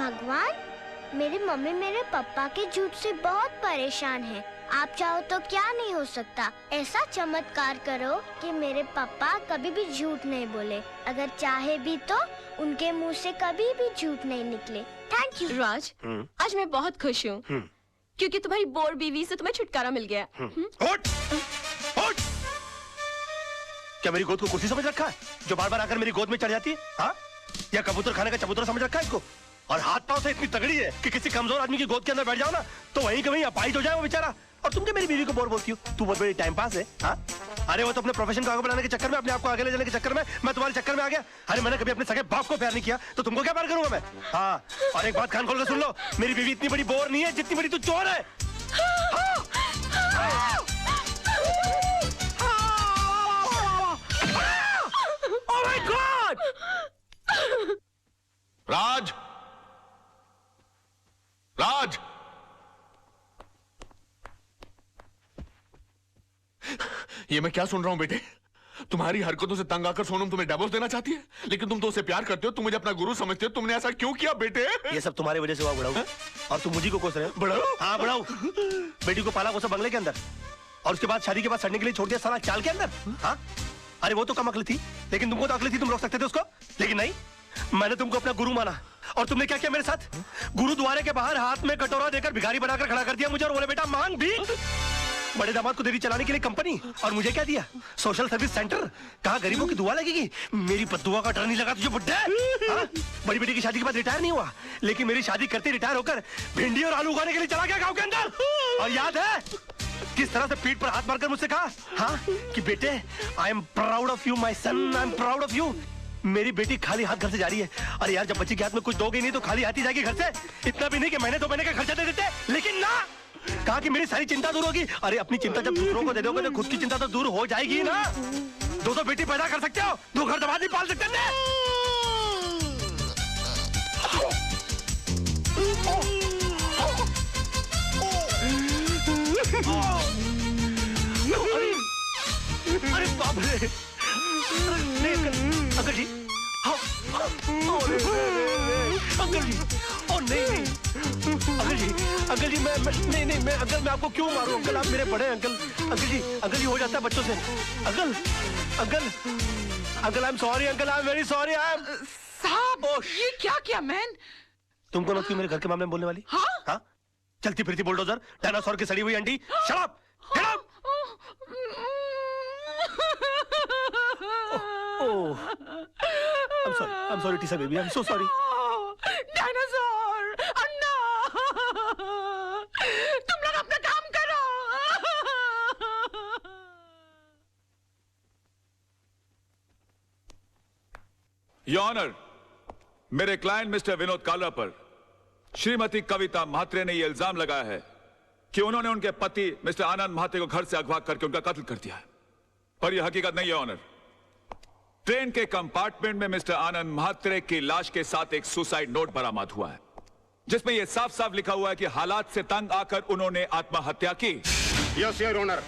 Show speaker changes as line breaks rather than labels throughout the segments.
भगवान, मेरी मम्मी मेरे पापा के झूठ से बहुत परेशान है। आप चाहो तो क्या नहीं हो सकता। ऐसा चमत्कार करो कि मेरे पापा कभी भी झूठ नहीं बोले। अगर चाहे भी तो उनके मुंह से कभी भी झूठ नहीं निकले। Thank you.
राज, आज मैं बहुत खुश हूँ क्योंकि तुम्हारी बोर बीवी से तुम्हें छुटकारा मिल गया।
उठ! उठ! क्या मेरी गोद को कुर्सी समझ रखा है जो बार बार आकर मेरी गोद में चढ़ जाती है? हाँ? या कबूतर खाने का चबूतरा समझ रखा है इसको? और हाथ पांव से इतनी तगड़ी है कि किसी कमजोर आदमी की गोद के अंदर बैठ जाओ ना तो वहीं के वहीं अपाहिज हो जाए वो बेचारा। और तुम क्या मेरी बीवी को बोर बोलती हो? तू बहुत बड़ी टाइम पास है। हाँ? अरे वो तो अपने प्रोफेशन को आगे बढ़ाने के चक्कर में, अपने आप को आगे ले जाने के चक्कर में मैं तुम्हारे चक्कर में आ गया। अरे मैंने कभी अपने सगे बाप को प्यार नहीं किया तो तुमको क्या प्यार करूंगा मैं? हाँ, और एक बात कान खोल के सुन लो, मेरी बीवी इतनी बड़ी बोर नहीं है जितनी बड़ी तू चोर है।
Oh my God! राज! राज! ये मैं क्या सुन रहा हूं बेटे? तुम्हारी हरकतों से तंग आकर सोनम तुम्हें डिवोर्स देना चाहती है, लेकिन तुम तो उसे प्यार करते हो, तुम मुझे अपना गुरु समझते हो। तुमने ऐसा क्यों किया बेटे?
ये सब तुम्हारी वजह से हुआ बड़ाऊ। और तुम मुझे को कोस रहे हो?
बड़ाऊ?
हाँ बड़ाऊ। बेटी को पाला कोसा बंगले के अंदर और उसके बाद शादी के बाद सड़ने के लिए छोड़ दिया साला चाल के अंदर। हाँ? अरे वो तो कम अकल थी, लेकिन तुमको तो अकल थी, तुम रोक सकते थे उसको। लेकिन नहीं, मैंने तुमको अपना गुरु माना और तुमने क्या किया मेरे साथ? गुरुद्वारे के बाहर हाथ में कटोरा देकर भिखारी बनाकर खड़ा कर दिया मुझे और बोले बेटा मांग भी। बड़े दामाद को देरी चलाने के लिए कंपनी और मुझे क्या दिया? Social service centre. कहाँ गरीबों की दुआ लगेगी? मेरी बद्दुआ का डर नहीं लगा तुझे बुड्ढे? बड़ी बेटी की शादी के बाद रिटायर नहीं हुआ, लेकिन मेरी शादी करते रिटायर होकर भिंडी और आलू उगाने के लिए चला गया गाँव के अंदर। और याद है किस तरह से पीठ पर हाथ मारकर मुझसे कहा, हाँ, कि बेटे I am proud of you my son, I am proud of you. मेरी बेटी खाली हाथ घर से जा रही है। अरे यार, जब बच्ची के हाथ में कुछ दोगे नहीं तो खाली हाथ ही जाएगी घर से। इतना भी नहीं कि महीने 2 महीने का खर्चा दे देते, लेकिन ना, कहा कि मेरी सारी चिंता दूर होगी। अरे अपनी चिंता जब दूसरों को दे दोगे तो खुद की चिंता तो दूर हो जाएगी ना। 2 बेटी पैदा कर सकते हो, 2 घर दबा नहीं पाल सकते थे। अरे बाप रे! अंकल जी, अंकल जी, ओ नहीं, अंकल जी, मैं अंकल, मैं आपको क्यों मारूं? अंकल आप मेरे बड़े अंकल जी हो जाता है बच्चों से। Uncle I am sorry, uncle I am very sorry.
साहब, ये क्या किया मैन?
तुमको ना क्यों मेरे घर के मामले में बोलने वाली? हाँ? चलती फिरती बुलडोजर, डायनासोर की सड़ी हुई अंडी। Shut up! Get out! I'm sorry, Tisa baby. I'm so sorry.
Dinosaur, Anna, तुम लोग अपना काम करो।
योर ऑनर, मेरे क्लाइंट मिस्टर विनोद कालरा पर श्रीमती कविता म्हात्रे ने यह इल्जाम लगाया है कि उन्होंने उनके पति मिस्टर आनंद म्हात्रे को घर से अगवा करके उनका कत्ल कर दिया है, पर यह हकीकत नहीं है ऑनर। ट्रेन के कंपार्टमेंट में मिस्टर आनंद म्हात्रे की लाश के साथ एक सुसाइड नोट बरामद हुआ है, जिसमें यह साफ साफ लिखा हुआ है कि हालात से तंग आकर उन्होंने आत्महत्या की।
Yes your honour,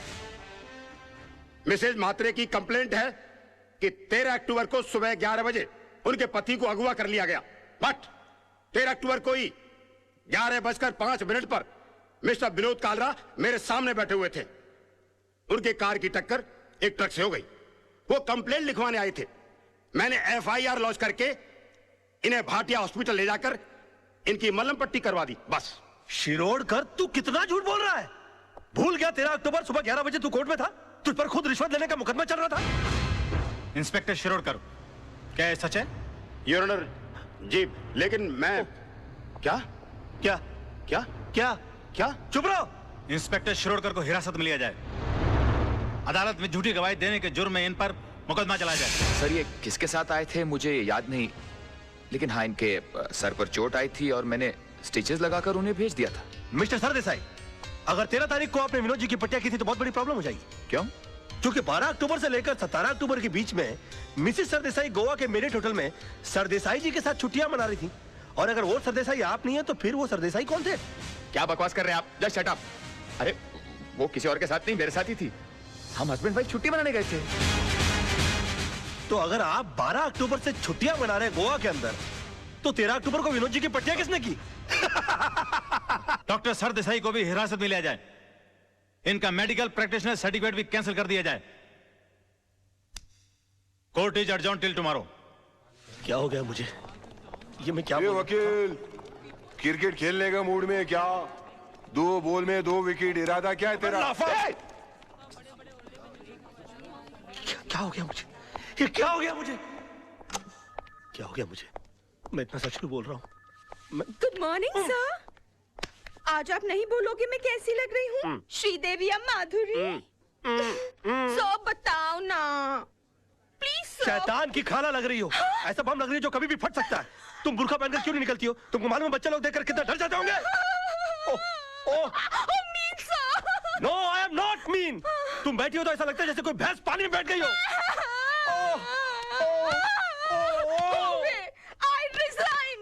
Mrs Mhatre की कंप्लेंट है कि 13 अक्टूबर को सुबह 11 बजे उनके पति को अगवा कर लिया गया, बट 13 अक्टूबर को ही 11:05 पर मिस्टर विनोद कालरा मेरे सामने बैठे हुए थे। उनके कार की टक्कर एक ट्रक से हो गई। वो कंप्लेंट लिखवाने आए थे। मैंने FIR लॉन्च करके इन्हें भाटिया हॉस्पिटल ले जाकर इनकी मलहम पट्टी करवा दी, बस।
शिरोडकर, तू कितना झूठ बोल रहा है? भूल गया 13 अक्टूबर सुबह 11 बजे तू कोर्ट में था? तुझ पर खुद रिश्वत लेने का मुकदमा चल रहा था।
इंस्पेक्टर शिरोडकर, क्या ये सच है?
योर ऑनर जी, लेकिन मैं क्या?
चुप रहो।
इंस्पेक्टर शिरोडकर को हिरासत में लिया जाए। अदालत में झूठी गवाही देने के जुर्म में इन पर मुकदमा चलाया जाए।
सर, ये किसके साथ आए थे मुझे याद नहीं, लेकिन हाँ, इनके सर पर चोट आई थी और मैंने स्टिचेस लगाकर उन्हें भेज दिया था।
मिस्टर सरदेसाई, अगर 13 तारीख को आपने विनोद जी की पट्टिया की थी तो बहुत बड़ी प्रॉब्लम हो जाएगी।
क्यों?
क्योंकि 12 अक्टूबर से लेकर 17 अक्टूबर के बीच में मिसेस सरदेसाई गोवा के मेरिट होटल में सरदेसाई जी के साथ छुट्टियां मना रही थी। और अगर वो सरदेसाई आप नहीं है तो फिर वो सरदेसाई कौन थे?
क्या बकवास कर रहे हैं आप? Just shut up. अरे वो किसी और के साथ नहीं, मेरे साथ ही थी। हम हस्बैंड वाइफ छुट्टी मनाने गए थे।
तो अगर आप 12 अक्टूबर से छुट्टियां मना रहे हैं गोवा के अंदर, तो 13 अक्टूबर को विनोद जी की पट्टियां किसने की?
डॉक्टर सर देसाई को भी हिरासत में लिया जाए, इनका मेडिकल प्रैक्टिशनर सर्टिफिकेट भी कैंसिल कर दिया जाए। Court is adjourn till tomorrow.
क्या हो गया मुझे? ये मैं क्या
ये वकील क्रिकेट खेलने का मूड में है क्या? 2 बॉल में 2 विकेट, इरादा क्या है तेरा?
क्या हो गया मुझे? ये क्या हो गया मुझे? क्या हो गया मुझे? मैं इतना सच क्यों बोल रहा हूँ?
Good morning sir. आज आप नहीं बोलोगे मैं कैसी लग रही हूँ? श्रीदेवी या माधुरी? सब बताओ ना प्लीज।
शैतान की खाला लग रही हो। ऐसा बम लग रही है जो कभी भी फट सकता है। तुम बुर्का पहनकर क्यों नहीं निकलती हो? तुमको मालूम है बच्चे लोग देखकर कितना डर जाते होंगे? No I am not mean. तुम बैठी हो तो ऐसा लगता है जैसे कोई भैंस पानी में बैठ गई हो।
I resign.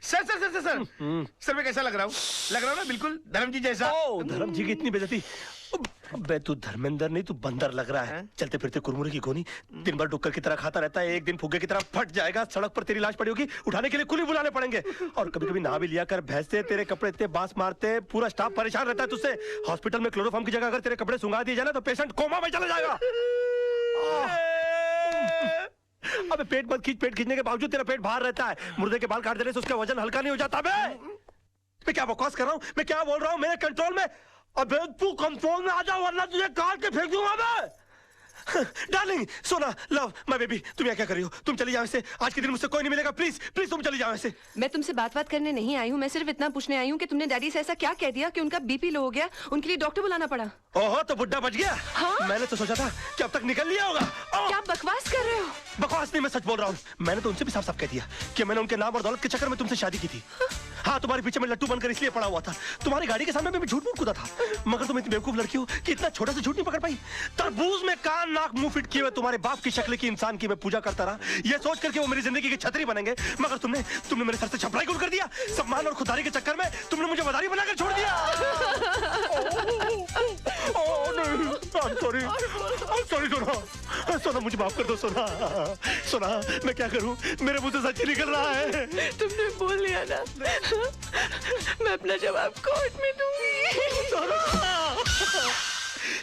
Sir sir sir sir sir मैं कैसा लग रहा हूँ? लग रहा हूँ ना बिल्कुल धर्म जी जैसा।
धर्म जी की इतनी बेइज्जती। बे तू धर्मेंद्र नहीं, तू बंदर लग रहा है। चलते फिरते कुरमुरे की गोनी, दिन भर डुक्कर की तरह खाता रहता है। एक दिन फुग्गे की तरह फट जाएगा, सड़क पर तेरी लाश पड़ी होगी, उठाने के लिए कुली बुलाने पड़ेंगे। और कभी कभी नहा भी लिया कर, भैंसे तेरे कपड़े इतने बांस मारते हैं, पूरा स्टाफ परेशान रहता है तुझसे। हॉस्पिटल में क्लोरोफॉर्म की जगह अगर तेरे कपड़े सुंगा दिए जाए ना तो पेशेंट कोमा में चला जाएगा। अबे पेट मत खींच, पेट खींचने के बावजूद तेरा पेट बाहर रहता है। मुर्दे के बाल काट देने से उसका वजन हल्का नहीं हो जाता। बे मैं क्या बकवास कर रहा हूँ? मैं क्या बोल रहा हूँ? मेरे कंट्रोल में। अबे तू कंट्रोल में आ जा वरना तुझे काट के फेंक दूंगा मैं। डार्लिंग, सोना, लव, माय बेबी, तुम यहाँ क्या कर रही हो? तुम चली जाओ ऐसे। आज के दिन मुझसे कोई नहीं मिलेगा। प्लीज प्लीज तुम चली जाओ ऐसे।
मैं तुमसे बात करने नहीं आई हूँ। मैं सिर्फ इतना पूछने आई हूँ कि तुमने डैडी से ऐसा क्या कह दिया कि उनका बीपी लो हो गया, उनके लिए डॉक्टर बुलाना पड़ा।
ओहो, तो बुड्ढा बच गया। हाँ? मैंने तो सोचा था कि अब तक निकल लिया होगा।
क्या बकवास कर रहे हो?
बकवास नहीं, मैं सच बोल रहा हूँ। मैंने तो उनसे भी साफ साफ कह दिया कि मैंने उनके नाम और दौलत के चक्कर में तुमसे शादी की थी। हाँ, तुम्हारे पीछे में लट्टू बनकर इसलिए पड़ा हुआ था। तुम्हारी गाड़ी के सामने मैं झूठ मूठ कूदा था। मगर तुम इतनी बेवकूफ लड़की हो कि इतना छोटा सा झूठ नहीं पकड़ पाई। तरबूज में कान नाक मुंह फिट किए हुए तुम्हारे बाप की शक्ल की इंसान की मैं पूजा करता रहा, ये सोच करके वो मेरी जिंदगी की छतरी बनेंगे। मगर तुमने मेरे सर से छपड़ाई गुल कर दिया। सम्मान और खुदारी के चक्कर में तुमने मुझे मदारी बनाकर छोड़ दिया। सॉरी सोना, मुझे माफ कर दो सोना, मैं क्या करूं? मेरे मुंह से सच ही निकल रहा है।
तुमने बोल लिया ना, मैं अपना जवाब कोर्ट में दूंगी।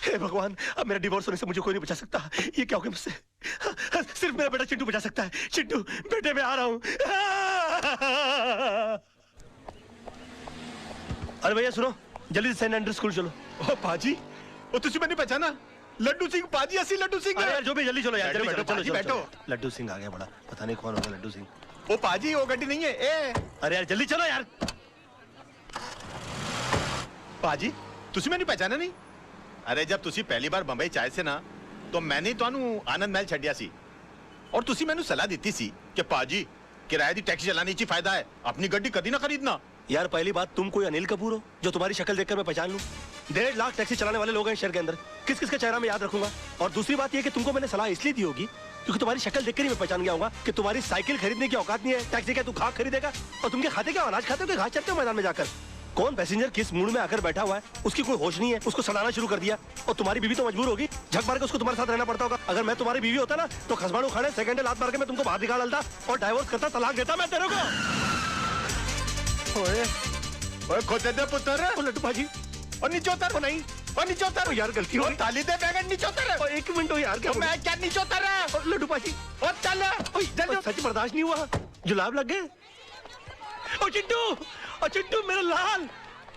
हे भगवान, अब मेरा डिवोर्स होने से मुझे कोई नहीं बचा सकता। ये क्या हो गया मुझसे? सिर्फ मेरा बेटा चिंटू बचा सकता है। चिंटू बेटे, मैं आ रहा हूं। अरे भैया सुनो, जल्दी से सेंट एंड्रू स्कूल चलो।
ओ पाजी, वो तुझे मैंने पहचाना? लड्डू सिंह, पाजी असली लड्डू सिंह।
अरे यार जो भी, जल्दी चलो यार,
बैठो,
चलो
बैठो।
लड्डू सिंह आ गया बड़ा, पता नहीं कौन होगा लड्डू सिंह।
ओ पाजी, वो गड्डी नहीं है। ए
अरे यार जल्दी चलो यार।
पाजी, तुझे मैंने पहचाना नहीं? अरे जब तुसी पहली बार बंबई चाहे से ना, तो मैंने ਤੁਹਾਨੂੰ आनंद महल छड़िया सी और तुसी मैंने सलाह दी सी कि पाजी किराए दी टैक्सी चलाने ची फायदा है, अपनी गड्डी कभी ना खरीदना।
यार पहली बात, तुम कोई अनिल कपूर हो जो तुम्हारी शक्ल देखकर मैं पहचान लूं? 1.5 लाख टैक्सी चलाने वाले लोग हैं शहर के अंदर, किस किस का चेहरा मैं याद रखूंगा? और दूसरी बात यह कि तुमको मैंने सलाह इसलिए दी होगी क्योंकि तुम्हारी शक्ल देखकर ही मैं पहचान गया होगा कि तुम्हारी साइकिल खरीदने की औकात नहीं है। टैक्सी क्या तू घास खरीदेगा? और तुम क्या खाते, क्या अनाज खाते हो कि घास चरते हो मैदान में जाकर? कौन पैसेंजर किस मूड में आकर बैठा हुआ है उसकी कोई होश नहीं है, उसको सलाना शुरू कर दिया। और तुम्हारी बीवी तो मजबूर होगी, झक मार के उसको तुम्हारे साथ रहना पड़ता होगा। अगर मैं तुम्हारी बीवी होता ना तो खसबाड़ू खाने सेकंड लात मार के मैं तुमको बाहर निकाल डालता और डाइवोर्स करता, तलाक देता मैं तेरे को।
ओए खोते दे पुत्र,
लड्डू भाजी,
और नीचे उतर। नहीं, और नीचे उतर
यार, गलती हो।
ताली दे बैगन, नीचे उतर।
एक मिनट हो यार, क्या
मैं क्या नीचे उतर रहा?
लड्डू भाजी,
और चल जल्दी।
सच बर्दाश्त नहीं हुआ, जुलाब लग गए। ओ चिंटू, ओ चिंटू, मेरे लाल,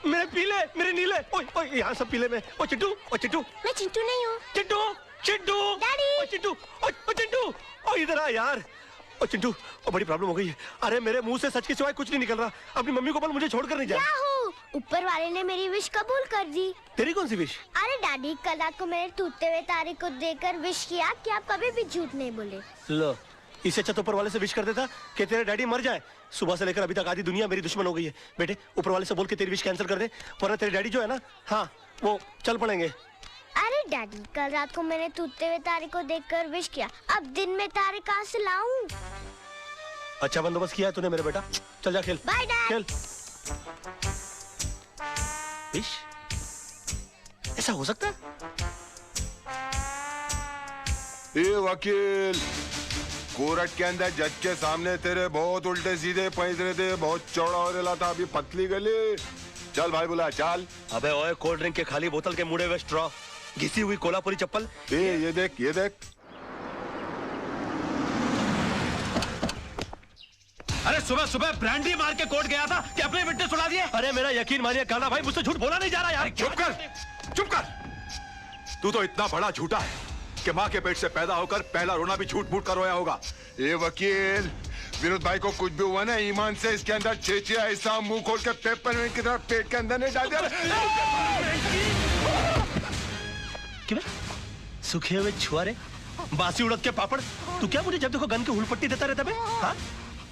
मेरे पीले, मेरे नीले, ओए यहाँ सब पीले में। ओ चिंटू,
मैं चिंटू नहीं हूँ।
चिंटू
डैडी।
ओ चिंटू, ओ चिंटू, ओ इधर आ यार। ओ चिंटू, ओ बड़ी प्रॉब्लम हो गई है। अरे मेरे मुंह से सच के सिवाय कुछ नहीं निकल रहा। अपनी मम्मी को बोल मुझे छोड़कर नहीं जाए।
ऊपर वाले ने मेरी विश कबूल कर दी।
तेरी कौन सी विश?
अरे डैडी, कल रात को मैंने टूटते हुए तारे को देखकर विश किया कि आप कभी भी झूठ नहीं बोले।
लो, इससे अच्छा तो ऊपर वाले से विश कर देता कि तेरे डैडी मर जाए। सुबह से लेकर अभी तक आधी दुनिया मेरी दुश्मन हो गई है। बेटे, ऊपर वाले से बोल के तेरी विश कैंसिल कर दे, वरना तेरे डैडी जो है ना, हाँ, वो चल पड़ेंगे।
अरे डैडी, कल रात को मैंने टूटते हुए तारे को देखकर विश किया, अब दिन में तारे कहाँ से लाऊं?
अच्छा बंदोबस्त किया है तूने मेरे बेटा, चल जा खेल।
Bye dad.
खेल। विश? ऐसा हो सकता है?
ए वकील, कोर्ट के अंदर जज के सामने तेरे बहुत उल्टे सीधे पैसे थे, बहुत चौड़ा हो रहा था, अभी पतली गली। चल भाई बुला, चल।
अबे ओए, कोल्ड ड्रिंक के खाली बोतल के मुड़े हुए स्ट्रॉ, घिसी हुई कोल्हापुरी चप्पल।
ये देख, ये देख।
अरे सुबह सुबह ब्रांडी मार के कोर्ट गया था कि अपने विटनेस उड़ा दिए।
अरे मेरा यकीन मानिए काला भाई, मुझसे झूठ बोला नहीं जा रहा यार।
चुप कर, चुप कर। तू तो इतना बड़ा झूठा है कि माँ के पेट से पैदा होकर पहला रोना भी झूठ मूठ कर रोया होगा।
ये वकील, विनोद भाई को कुछ भी हुआ ना, ईमान से इसके अंदर छेचिया ऐसा मुंह खोल के पेपर की तरफ पेट के अंदर नहीं डाल दिया।
क्यों सूखे हुए छुआरे, बासी उड़द के पापड़, तू क्या मुझे जब देखो गन की हुलपट्टी देता रहता बे? हाँ?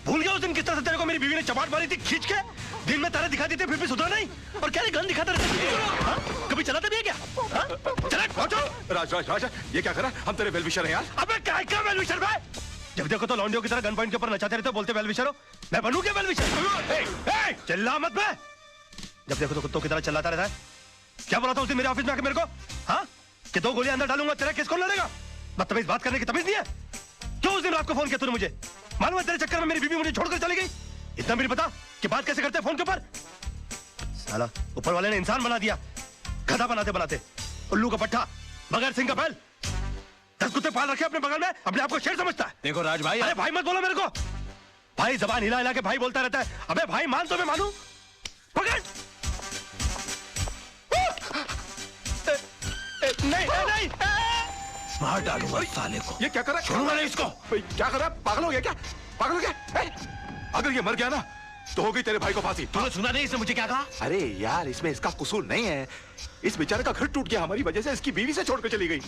भूल गया उस दिन किस तरह से तेरे को मेरी बीवी ने चपाट मारी थी खींच के? दिन में तारे दिखा देते फिर भी सुधरा नहीं, और क्या गन दिखाता रहता? हाँ? कभी चलाते भी है क्या? हाँ? चला पहुंचो।
राज राज राज, ये क्या करा? हम तेरे वेलविशर हैं यार।
अबे क्या वेलविशर भाई? जब देखो तो लौंडियों की तरह गन पॉइंट के ऊपर नचाते रहते, बोलते वेलविशर हो। मैं बनूं क्या वेलविशर? चिल्ला मत बे। जब देखो तो कुत्तों की तरह चिल्लाता रहता है। क्या बोला था उस दिन मेरे ऑफिस में आके मेरे को? हाँ? कि 2 गोलियां अंदर डालूंगा, तेरा केस कौन लड़ेगा? बदतमीज बात करने की तमीज नहीं है? क्यों उस दिन रात को फोन किया तूने मुझे? मालूम है तेरे चक्कर में मेरी बीवी मुझे छोड़कर चली गई। इतना भी नहीं पता कि बात कैसे करते हैं फोन के ऊपर? साला ऊपर वाले ने इंसान बना दिया, गधा बनाते बनाते। उल्लू का पट्टा, बगैर सिंह का बैल। 10 कुत्ते पाल रखे अपने बगल में, अपने आप को शेर समझता है।
देखो राज भाई,
अरे भाई मत बोलो मेरे को। भाई जबान हिला हिला के भाई बोलता रहता है। अबे भाई मान तो मैं मानूं। पकड़। नहीं नहीं,
मार डालूंगा साले को।
ये क्या कर रहा है?
छोड़ूंगा नहीं इसको।
क्या कर रहा है? पागल हो गया क्या? पागल हो गया? अगर ये मर गया ना तो हो गई तेरे भाई को फांसी।
तूने सुना नहीं इसने मुझे क्या कहा?
अरे यार, इसमें इसका कसूर नहीं है। इस बेचारे का घर टूट गया हमारी वजह से, इसकी बीवी से छोड़कर चली गई।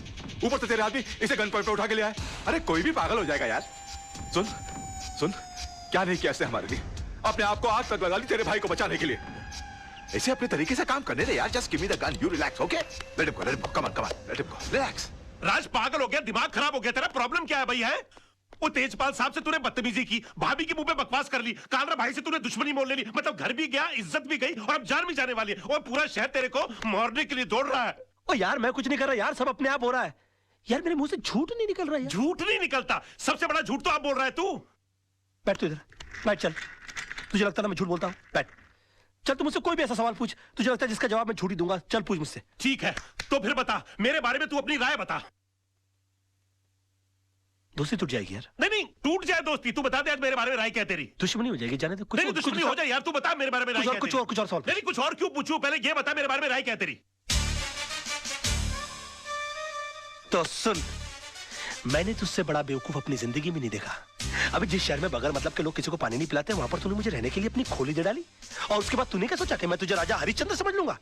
ऊपर से तेरे आदमी इसे गन पॉइंट पे उठा के ले आए। अरे कोई भी पागल हो जाएगा यार। सुन सुन, क्या नहीं किया इसने हमारे लिए? अपने आप को आग तक लगा ली तेरे भाई को बचाने के लिए। इसे अपने तरीके से काम करने दे यार। Just give me the gun, you relax, okay? Let him go, let him go, come on, let him go, relax.
Raj पागल हो गया, दिमाग खराब हो गया तेरा? प्रॉब्लम क्या है भाई? है वो तेजपाल साहब से तूने बदतमीजी की, भाभी के मुंह पे बकवास कर ली, कालरा भाई से तूने दुश्मनी मोल ले ली, मतलब घर भी गया, इज्जत भी गई और अब जान भी जाने वाली है। और पूरा शहर तेरे को मारने के लिए दौड़ रहा है।
ओ यार मैं कुछ नहीं कर रहा यार, सब अपने आप हो रहा है यार। मेरे मुंह से झूठ नहीं निकल रहा है।
झूठ नहीं निकलता, सबसे बड़ा झूठ तो आप बोल रहा है तू।
बैठ तू इधर, बैठ। चल, तुझे लगता है मैं झूठ बोलता हूँ? बैठ। चल तू मुझसे कोई भी ऐसा सवाल पूछ, तुझे लगता है जिसका जवाब मैं झूठ ही दूंगा। चल पूछ मुझसे।
ठीक है, तो फिर बता, मेरे बारे में तू अपनी राय बता।
दोस्ती टूट जाएगी यार।
नहीं, टूट जाए दोस्ती, तू बता दे आज मेरे बारे में राय क्या है तेरी?
दुश्मनी हो जाएगी, जाने दे।
नहीं, दुश्मनी हो जाए यार, तू बता मेरे बारे में राय क्या है तेरी?
कुछ और सवाल।
नहीं, कुछ और क्यों पूछूं? पहले ये बता मेरे बारे में राय क्या है तेरी?
तो सुन, मैंने तुझसे बड़ा बेवकूफ अपनी जिंदगी में नहीं देखा। अभी जिस शहर में बगैर मतलब के लोग किसी को पानी नहीं पिलाते, वहां पर तूने मुझे रहने के लिए अपनी खोली दे डाली, और उसके बाद तूने क्या सोचा कि मैं तुझे राजा हरिश्चंद्र समझ लूंगा?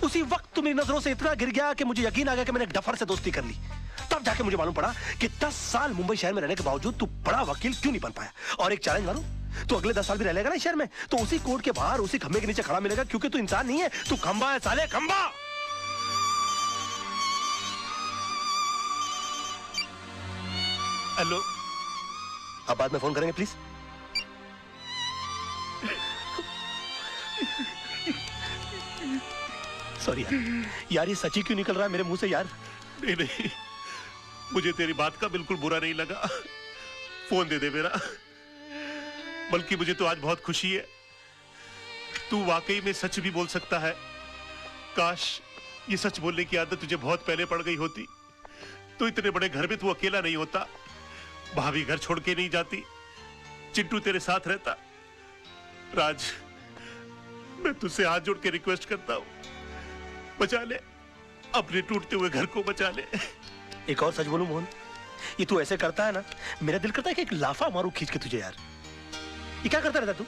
उसी वक्त तू मेरी नजरों से इतना गिर गया कि मुझे यकीन आ गया कि मैंने एक डफर से दोस्ती कर ली। तब जाके मुझे मालूम पड़ा कि 10 साल मुंबई शहर में रहने के बावजूद तू बड़ा वकील क्यों नहीं बन पाया। और एक चैलेंज मारूं, तू अगले 10 साल भी रह लेगा ना शहर में, तो उसी कोर्ट के बाहर उसी खंबे के नीचे खड़ा मिलेगा, क्योंकि तू इंसान नहीं है, तू खंबा है साले, खंबा। हेलो, अब बाद में फोन करेंगे प्लीज। सॉरी यार, ये सच्ची क्यों निकल रहा है मेरे मुंह से यार?
नहीं, मुझे तेरी बात का बिल्कुल बुरा नहीं लगा। फोन दे दे मेरा। बल्कि मुझे तो आज बहुत खुशी है, तू वाकई में सच भी बोल सकता है। काश ये सच बोलने की आदत तुझे बहुत पहले पड़ गई होती, तो इतने बड़े घर में तू अकेला नहीं होता, भाभी घर छोड़ के नहीं जाती, चिंटू तेरे साथ रहता। राज, मैं तुझसे हाथ जोड़ के रिक्वेस्ट करता हूं, बचा ले, अपने टूटते हुए घर को बचा ले।
एक और सच बोलूं मोहन, ये तू ऐसे करता है ना, मेरा दिल करता है कि एक लाफा मारूं खींच के तुझे यार। ये क्या करता रहता तू?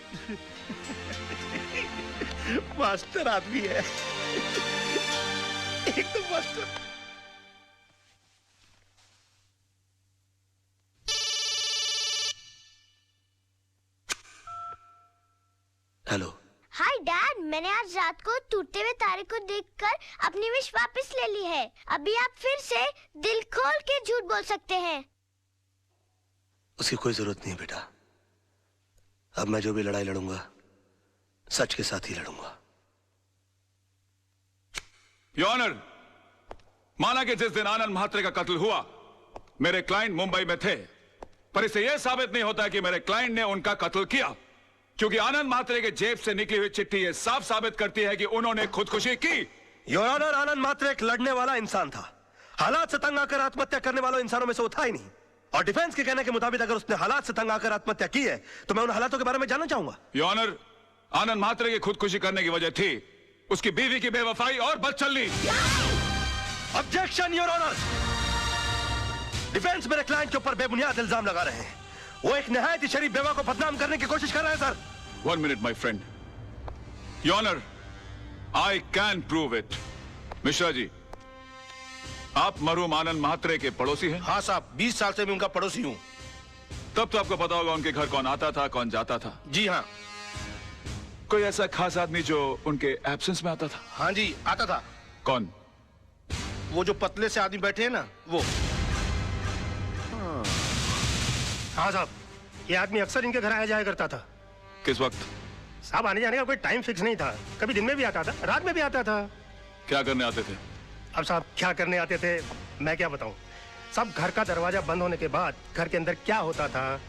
मास्टर आदमी है, एकदम मास्टर।
हेलो।
हाय डैड, मैंने आज रात को टूटते हुए तारे को देखकर अपनी विश वापस ले ली है। अभी आप फिर से दिल खोल के झूठ बोल सकते हैं।
उसकी कोई जरूरत नहीं है बेटा। अब मैं जो भी लड़ाई लड़ूंगा, सच के साथ ही लड़ूंगा।
योर ऑनर, माना कि जिस दिन आनंद म्हात्रे का कत्ल हुआ मेरे क्लाइंट मुंबई में थे, पर इससे यह साबित नहीं होता कि मेरे क्लाइंट ने उनका कत्ल किया, क्योंकि आनंद म्हात्रे के जेब से निकली हुई चिट्ठी यह साफ साबित करती है कि उन्होंने खुदकुशी की।
योर ऑनर, आनंद म्हात्रे एक लड़ने वाला इंसान था। हालात से तंग आकर आत्महत्या करने वालों इंसानों में से वो था ही नहीं। और डिफेंस के कहने के मुताबिक अगर उसने हालात से तंग आकर आत्महत्या की है तो मैं उन हालातों के बारे में जानना चाहूंगा।
योर ऑनर, आनंद म्हात्रे की खुदकुशी करने की वजह थी उसकी बीवी की बेवफाई और बदचलनी।
Objection your honour. डिफेंस मेरे क्लाइंट के ऊपर बेबुनियाद इल्जाम लगा रहे हैं। वो एक निहायत ही शरीफ बेवा को बदनाम करने की कोशिश कर रहे हैं sir.
1 minute my friend. Your honour, I can prove it. Mishra ji, आप मरहूम आनंद म्हात्रे के पड़ोसी हैं?
हाँ साहब, 20 साल से मैं उनका पड़ोसी हूँ।
तब तो आपको पता होगा उनके घर कौन आता था, कौन जाता था।
जी हाँ।
कोई ऐसा खास आदमी जो उनके एब्सेंस में आता था?
हाँ जी, आता था।
कौन?
वो जो पतले से आदमी बैठे हैं ना, वो। हाँ साहब, ये आदमी अक्सर इनके घर आया जाया करता था।
किस वक्त?
साहब, आने जाने का कोई टाइम फिक्स नहीं था। कभी दिन में भी आता था, रात में भी आता था।
क्या करने आते थे?
अब साहब, क्या करने आते थे मैं क्या बताऊं। सब घर का दरवाजा बंद होने के बाद घर के अंदर क्या होता था